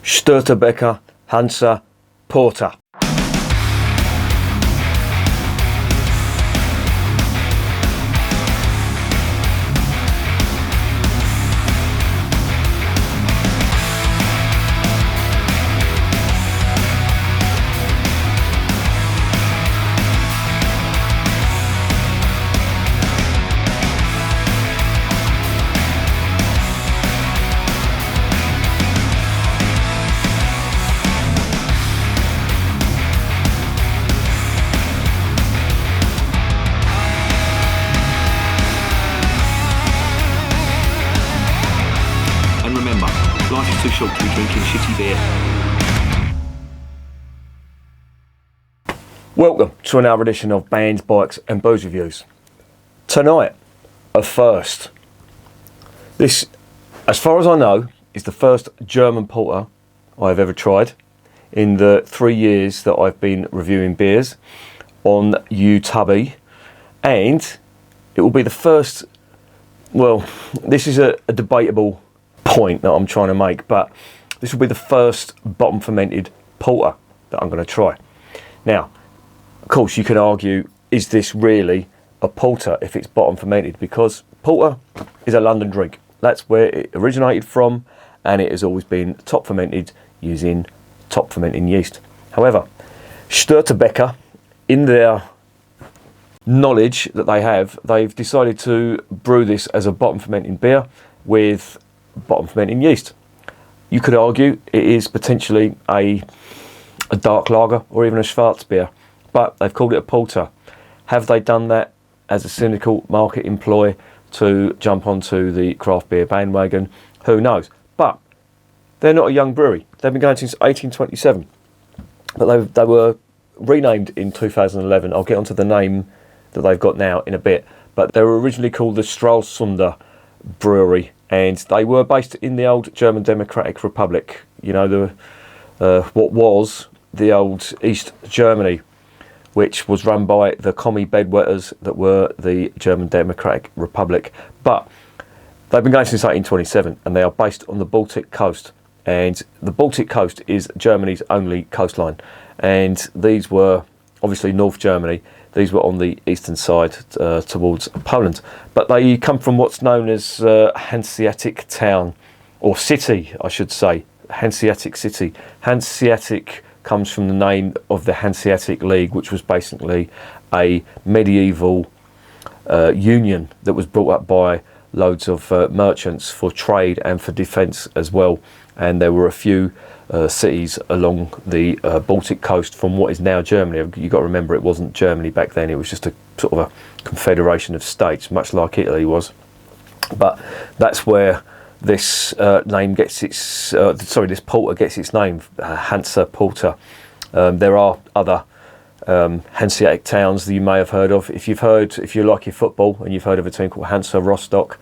Störtebeker Hanse Porter. And remember, life is too short to be drinking shitty beer. Welcome to another edition of Bands, Bikes and Booze Reviews. Tonight, a first. This, as far as I know, is the first German porter I've ever tried in the 3 years that I've been reviewing beers on rtebeker, and it will be the first. Well, this is a debatable point that I'm trying to make, but this will be the first bottom fermented porter that I'm going to try. Now, of course, you could argue, is this really a porter if it's bottom fermented? Because porter is a London drink. That's where it originated from, and it has always been top fermented using top fermenting yeast. However, Störtebeker, in their knowledge that they have, they've decided to brew this as a bottom fermenting beer with bottom fermenting yeast. You could argue it is potentially a dark lager or even a Schwarzbier, but they've called it a porter. Have they done that as a cynical market employ to jump onto the craft beer bandwagon? Who knows? But they're not a young brewery. They've been going since 1827, but they were renamed in 2011. I'll get onto the name that they've got now in a bit, but they were originally called the Stralsunder Brewery, and they were based in the old German Democratic Republic. You know, what was the old East Germany, which was run by the commie bedwetters that were the German Democratic Republic. But they've been going since 1827, and they are based on the Baltic coast. And the Baltic coast is Germany's only coastline. And these were obviously North Germany. These were on the eastern side towards Poland. But they come from what's known as Hanseatic town, or city, I should say. Hanseatic city. Hanseatic comes from the name of the Hanseatic League, which was basically a medieval union that was brought up by loads of merchants for trade and for defence as well. And there were a few cities along the Baltic coast from what is now Germany. You've got to remember, it wasn't Germany back then. It was just a sort of a confederation of states, much like Italy was. But that's where this name gets its this porter gets its name, Hanse Porter. There are other Hanseatic towns that you may have heard of. If you like your football and you've heard of a team called Hanse Rostock,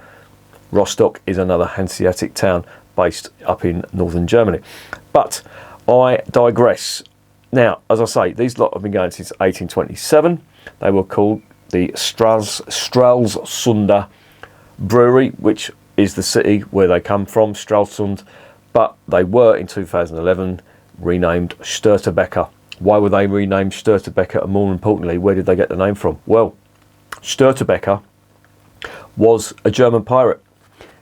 Rostock is another Hanseatic town based up in northern Germany. But I digress. Now, as I say, these lot have been going since 1827. They were called the Stralsunder Brewery, which is the city where they come from, Stralsund, but they were in 2011 renamed Störtebeker. Why were they renamed Störtebeker, and more importantly, where did they get the name from? Well, Störtebeker was a German pirate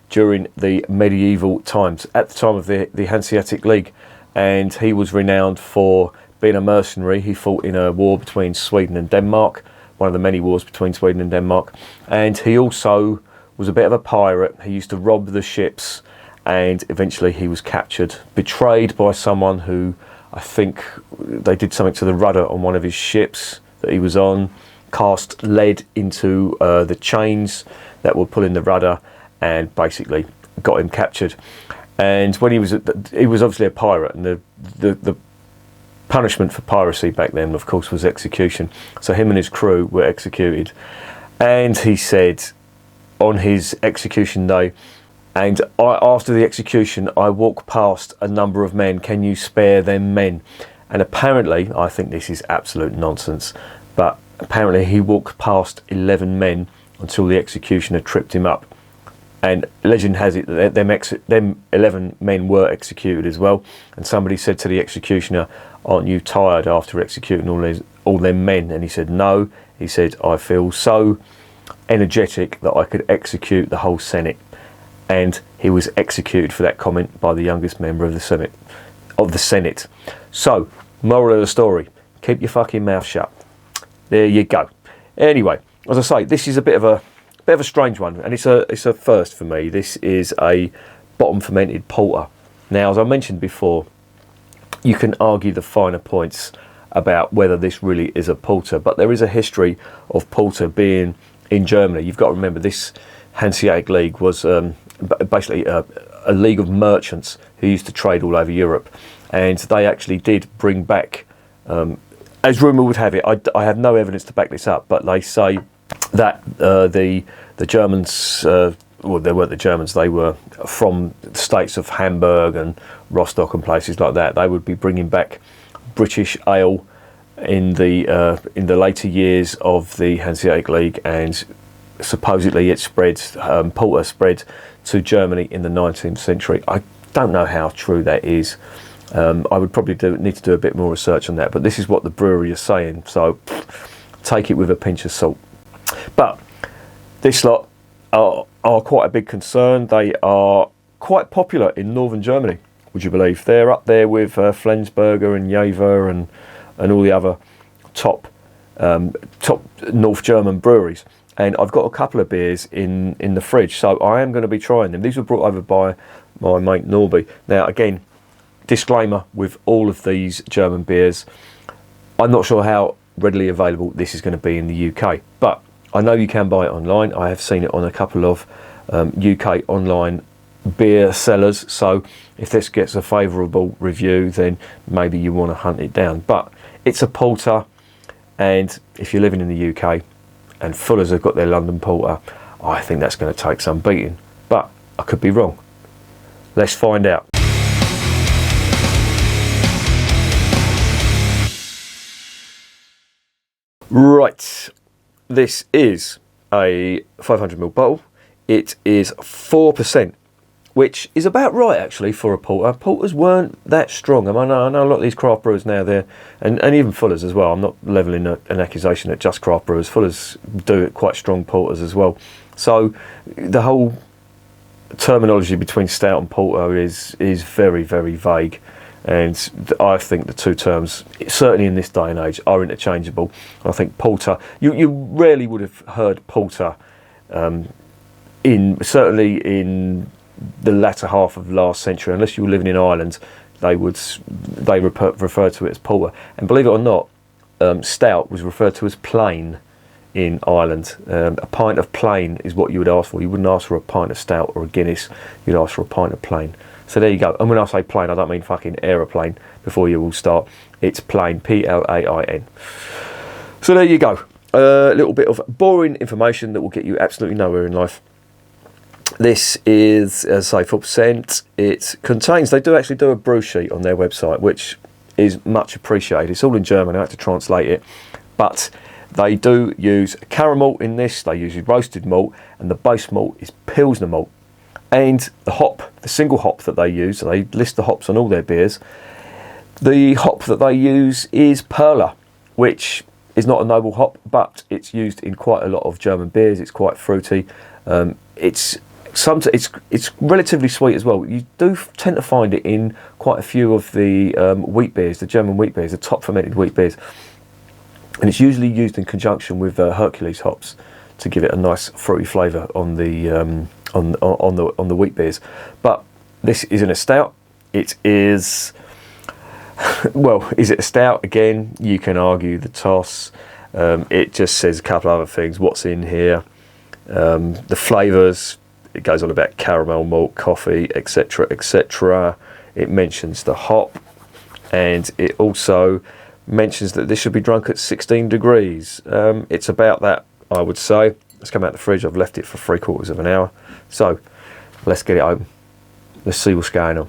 during the medieval times, at the time of the Hanseatic League, and he was renowned for being a mercenary. He fought in a war between Sweden and Denmark, one of the many wars between Sweden and Denmark, and he also was a bit of a pirate. He used to rob the ships, and eventually he was captured, betrayed by someone who, I think they did something to the rudder on one of his ships that he was on, cast lead into the chains that were pulling the rudder, and basically got him captured. And when he was obviously a pirate, and the punishment for piracy back then, of course, was execution. So him and his crew were executed, and he said on his execution day, and after the execution, I walk past a number of men. Can you spare them men? And apparently, I think this is absolute nonsense, but apparently he walked past 11 men until the executioner tripped him up. And legend has it that them 11 men were executed as well. And somebody said to the executioner, "Aren't you tired after executing all them men?" And he said, "No." He said, "I feel so energetic that I could execute the whole Senate." And he was executed for that comment by the youngest member of the Senate. So, moral of the story: keep your fucking mouth shut. There you go. Anyway, as I say, this is a bit of a strange one, and it's a first for me. This is a bottom fermented porter. Now, as I mentioned before, you can argue the finer points about whether this really is a porter, but there is a history of porter being in Germany. You've got to remember, this Hanseatic League was basically a league of merchants who used to trade all over Europe, and they actually did bring back, as rumour would have it, I have no evidence to back this up, but they say that the Germans, well, they weren't the Germans, they were from the states of Hamburg and Rostock and places like that. They would be bringing back British ale in the later years of the Hanseatic League, and supposedly it spread, porter spread to Germany in the 19th century. I don't know how true that is. I would probably need to do a bit more research on that, but this is what the brewery is saying, so take it with a pinch of salt. But this lot are quite a big concern. They are quite popular in northern Germany, would you believe? They're up there with Flensburger and Jever and all the other top North German breweries. And I've got a couple of beers in the fridge, so I am going to be trying them. These were brought over by my mate Norby. Now, again, disclaimer with all of these German beers, I'm not sure how readily available this is going to be in the UK, but I know you can buy it online. I have seen it on a couple of UK online beer sellers, so if this gets a favourable review, then maybe you want to hunt it down. But it's a porter, and if you're living in the UK and Fuller's have got their London porter, I think that's going to take some beating, but I could be wrong. Let's find out. Right, this is a 500ml bottle. It is 4%, which is about right actually for a porter. Porters weren't that strong. I know a lot of these craft brewers now, and even Fuller's as well. I'm not levelling an accusation at just craft brewers. Fuller's do quite strong porters as well. So the whole terminology between stout and porter is very, very vague. And I think the two terms, certainly in this day and age, are interchangeable. I think porter, you rarely would have heard porter certainly in the latter half of last century, unless you were living in Ireland, they refer to it as porter. And believe it or not, stout was referred to as plain in Ireland. A pint of plain is what you would ask for. You wouldn't ask for a pint of stout or a Guinness, you'd ask for a pint of plain. So there you go. And when I say plain, I don't mean fucking aeroplane before you all start. It's plain, Plain. So there you go. A little bit of boring information that will get you absolutely nowhere in life. This is, as I say, 4%. It contains, they do actually do a brew sheet on their website, which is much appreciated. It's all in German, I had to translate it. But they do use caramel in this, they use roasted malt, and the base malt is Pilsner malt. And the hop, the single hop that they use, they list the hops on all their beers. The hop that they use is Perla, which is not a noble hop, but it's used in quite a lot of German beers. It's quite fruity. It's relatively sweet as well. You do tend to find it in quite a few of the wheat beers, the German wheat beers, the top fermented wheat beers. And it's usually used in conjunction with Hercules hops to give it a nice fruity flavour on the on the wheat beers. But this isn't a stout. It is, well, is it a stout? Again, you can argue the toss. It just says a couple of other things. What's in here? The flavours. It goes on about caramel, malt, coffee, etc., etc. It mentions the hop, and it also mentions that this should be drunk at 16 degrees. It's about that, I would say. Let's come out the fridge. I've left it for 3/4 of an hour. So let's get it open. Let's see what's going on.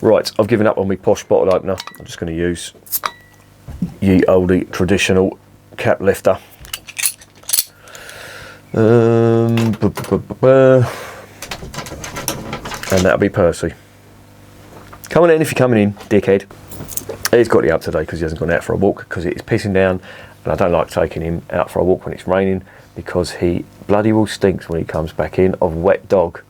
Right, I've given up on my posh bottle opener. I'm just going to use ye oldie traditional cap lifter. And that'll be Percy. Come on in if you're coming in, dickhead. He's got it up today because he hasn't gone out for a walk because it is pissing down, and I don't like taking him out for a walk when it's raining because he bloody well stinks when he comes back in of wet dog.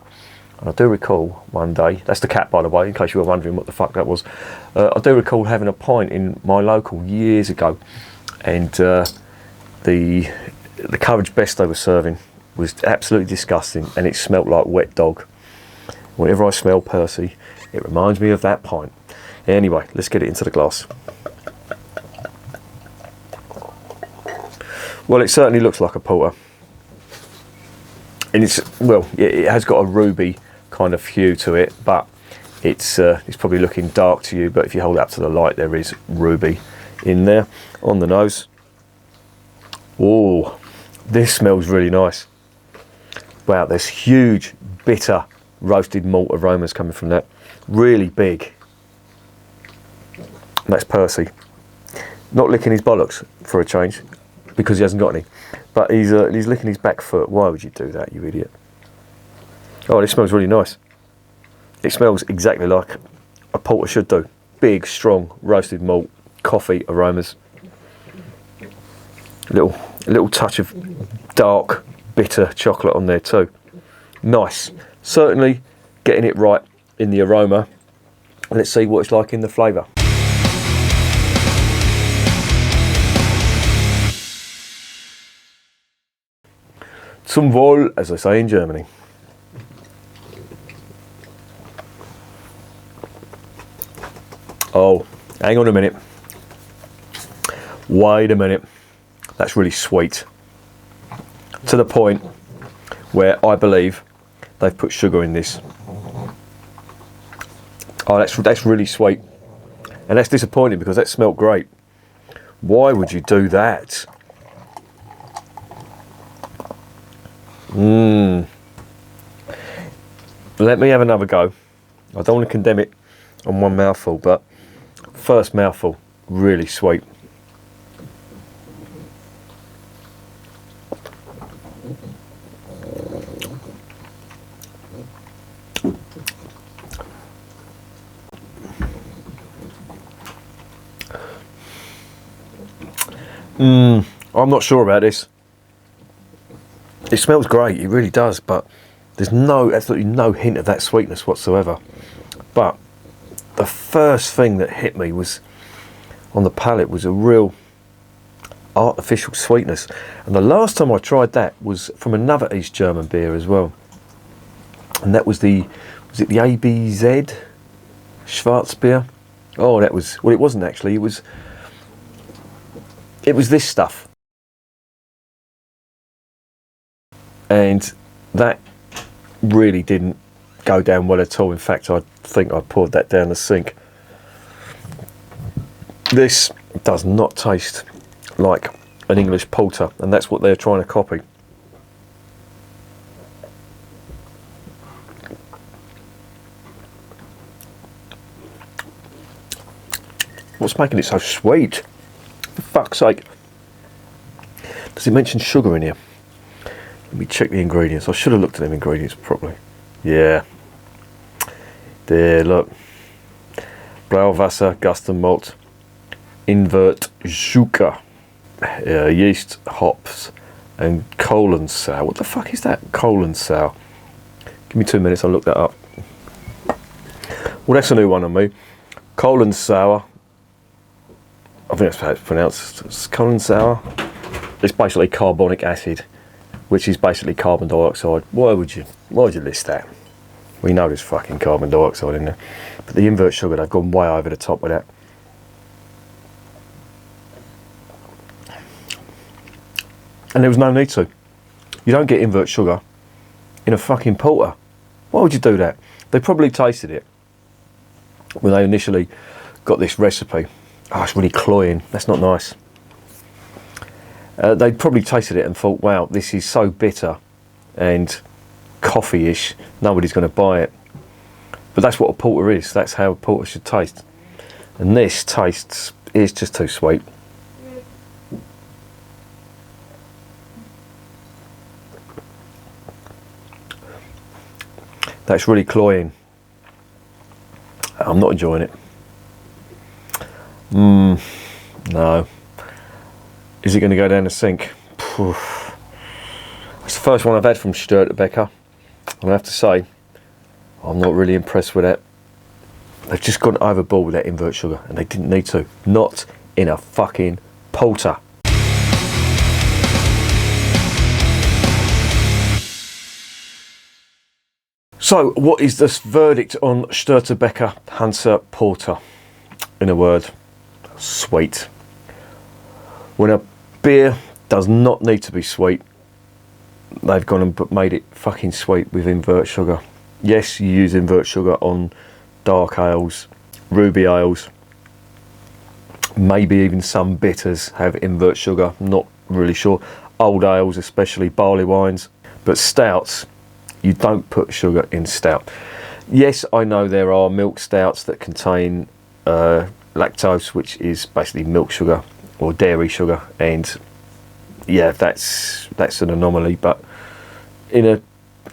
And I do recall one day, that's the cat by the way, in case you were wondering what the fuck that was. I do recall having a pint in my local years ago, and the courage best they were serving was absolutely disgusting, and it smelt like wet dog. Whenever I smell Percy, it reminds me of that pint. Anyway, let's get it into the glass. Well, it certainly looks like a porter. And it's, well, it has got a ruby kind of hue to it, but it's probably looking dark to you, but if you hold it up to the light, there is ruby in there on the nose. Oh, this smells really nice. Wow, there's huge, bitter, roasted malt aromas coming from that. Really big. And that's Percy. Not licking his bollocks for a change, because he hasn't got any. But he's licking his back foot. Why would you do that, you idiot? Oh, this smells really nice. It smells exactly like a porter should do. Big, strong, roasted malt, coffee aromas. A little touch of dark, bitter chocolate on there too. Nice. Certainly getting it right in the aroma. Let's see what it's like in the flavour. Zum Wohl, as I say in Germany. Oh, hang on a minute. Wait a minute. That's really sweet. To the point where I believe they've put sugar in this. Oh, that's really sweet. And that's disappointing because that smelled great. Why would you do that? Let me have another go. I don't want to condemn it on one mouthful, but first mouthful, really sweet. I'm not sure about this. It smells great, it really does, but there's absolutely no hint of that sweetness whatsoever. But the first thing that hit me was on the palate was a real artificial sweetness. And the last time I tried that was from another East German beer as well. And that was it the ABZ Schwarzbier? Oh, that was, well, it wasn't actually, it was this stuff. And that really didn't go down well at all. In fact, I think I poured that down the sink. This does not taste like an English porter, and that's what they're trying to copy. What's making it so sweet? For fuck's sake. Does it mention sugar in here? Let me check the ingredients. I should have looked at them ingredients properly. Yeah. There, look. Brauwasser, Gustem malt, invert, Zucker, yeast, hops, and Kohlensäure. What the fuck is that? Kohlensäure. Give me 2 minutes, I'll look that up. Well, that's a new one on me. Kohlensäure. I think that's how it's pronounced. It's Kohlensäure. It's basically carbonic acid, which is basically carbon dioxide. Why would you list that? We know there's fucking carbon dioxide in there. But the invert sugar, they've gone way over the top with that. And there was no need to. You don't get invert sugar in a fucking porter. Why would you do that? They probably tasted it when they initially got this recipe. Oh, it's really cloying. That's not nice. They probably tasted it and thought, wow, this is so bitter and coffee-ish, nobody's going to buy it. But that's what a porter is. That's how a porter should taste. And this tastes, it's just too sweet. That's really cloying. I'm not enjoying it. No. Is it going to go down the sink? It's the first one I've had from Störtebeker, and I have to say, I'm not really impressed with it. They've just gone overboard with that invert sugar, and they didn't need to. Not in a fucking porter. So, what is this verdict on Störtebeker Hanse Porter? In a word, sweet. When a beer does not need to be sweet, they've gone and made it fucking sweet with invert sugar. Yes, you use invert sugar on dark ales, ruby ales, maybe even some bitters have invert sugar, not really sure. Old ales, especially barley wines, but stouts, you don't put sugar in stout. Yes, I know there are milk stouts that contain lactose, which is basically milk sugar or dairy sugar, and yeah, that's an anomaly. But in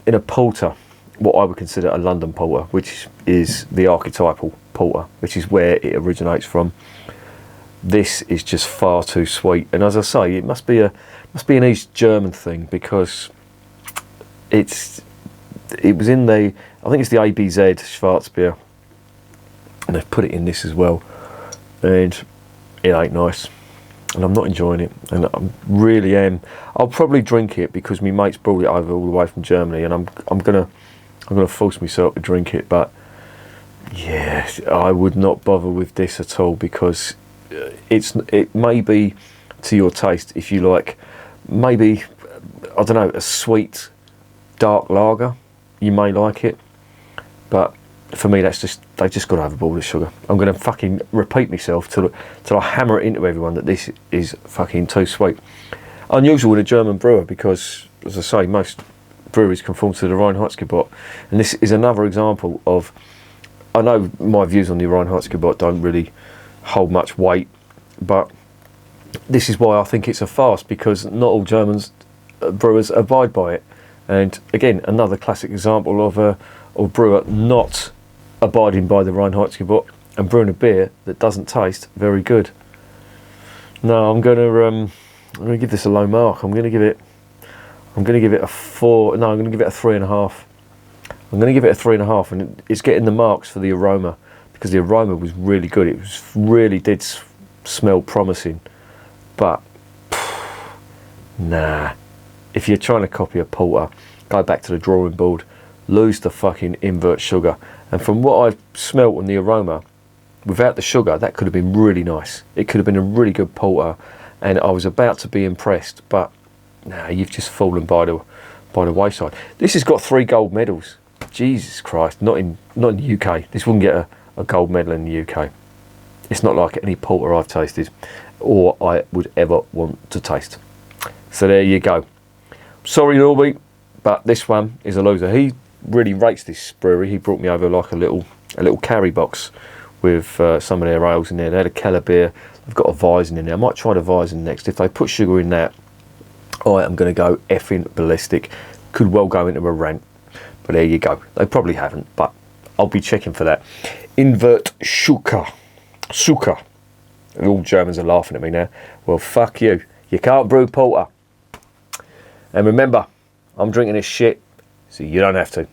a porter, what I would consider a London porter, which is the archetypal porter, which is where it originates from, this is just far too sweet. And as I say, it must be an East German thing, because it was in I think it's the ABZ Schwarzbier, and they've put it in this as well, and it ain't nice, and I'm not enjoying it, and I really am. I'll probably drink it because my mates brought it over all the way from Germany, and I'm gonna force myself to drink it. But yeah, I would not bother with this at all, because it may be to your taste if you like, maybe, I don't know, a sweet dark lager, you may like it, but for me, they've just got overboard with sugar. I'm going to fucking repeat myself till I hammer it into everyone that this is fucking too sweet. Unusual with a German brewer, because, as I say, most breweries conform to the Reinheitsgebot, and this is another example of, I know my views on the Reinheitsgebot don't really hold much weight, but this is why I think it's a farce, because not all German brewers abide by it. And again, another classic example of a brewer not abiding by the Reinheitsgebot and brewing a beer that doesn't taste very good. No, I'm going to give this a low mark. I'm going to give it a 4. No, I'm going to give it a 3.5. I'm going to give it a 3.5, and it's getting the marks for the aroma, because the aroma was really good. It really did smell promising, but nah. If you're trying to copy a porter, go back to the drawing board, lose the fucking invert sugar. And from what I've smelt on the aroma, without the sugar, that could have been really nice. It could have been a really good porter, and I was about to be impressed, but nah, you've just fallen by the wayside. This has got 3 gold medals. Jesus Christ, not in the UK. This wouldn't get a gold medal in the UK. It's not like any porter I've tasted or I would ever want to taste. So there you go. Sorry, Norby, but this one is a loser. He really rates this brewery. He brought me over like a little carry box with some of their ales in there. They had a Keller beer. They've got a Weizen in there. I might try the Weizen next. If they put sugar in that, I am going to go effing ballistic. Could well go into a rant, but there you go. They probably haven't, but I'll be checking for that. Invert sugar. And all Germans are laughing at me now. Well, fuck you. You can't brew porter. And remember, I'm drinking this shit, so you don't have to.